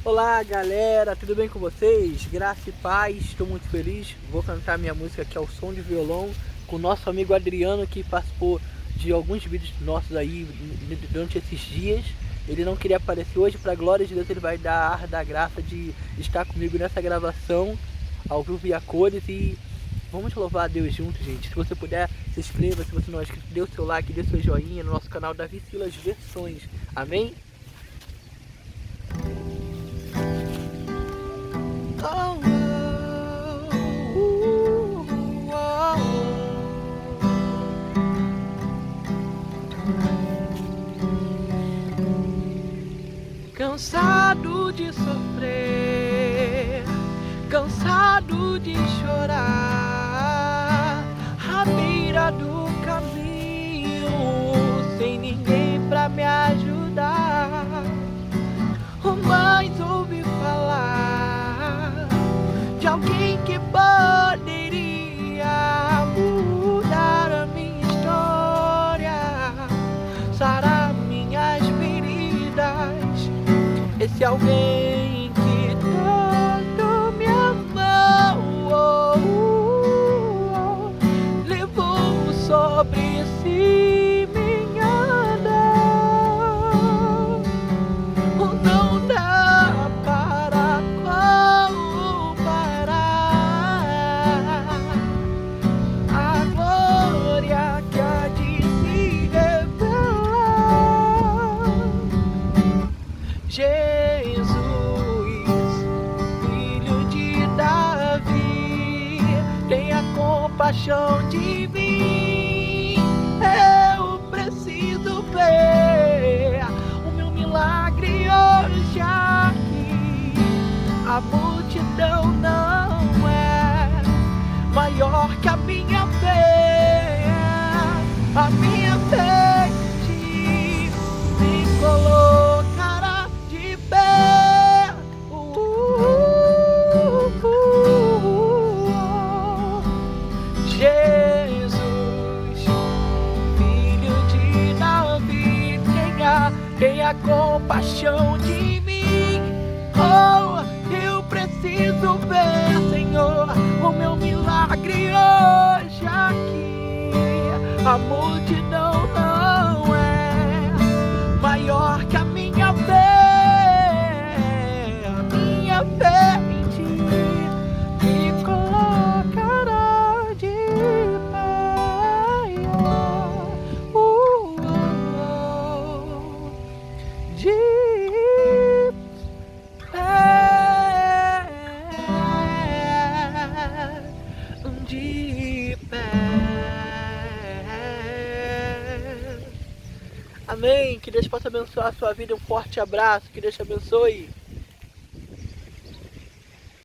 Olá galera, tudo bem com vocês? Graça e paz, estou muito feliz. Vou cantar minha música que é o som de violão com o nosso amigo Adriano, que participou de alguns vídeos nossos aí durante esses dias. Ele não queria aparecer hoje, para a glória de Deus ele vai dar a graça de estar comigo nessa gravação ao vivo e a cores. E vamos louvar a Deus juntos, gente. Se você puder, se inscreva. Se você não é inscrito, dê o seu like, dê o seu joinha no nosso canal Davi Silas Versões. Amém? Cansado de sofrer, cansado de chorar, à beira do caminho, sem ninguém pra me ajudar. Mas ouvi falar de alguém que poderia mudar a minha história, sarar minhas feridas. Esse alguém que tanto me amou, levou sobre si minha dor. Não dá para comparar a glória que há de se revelar. Compaixão de mim, eu preciso ver o meu milagre hoje aqui. A multidão não é maior que a minha fé. A minha fé te me colocará de pé. Jesus, filho de Davi, tenha compaixão de mim. Oh, eu preciso ver, Senhor, o meu milagre hoje aqui. A multidão não é maior que a minha fé. A minha fé em ti me colocará de pé. Amém. Que Deus possa abençoar a sua vida. Um forte abraço. Que Deus te abençoe.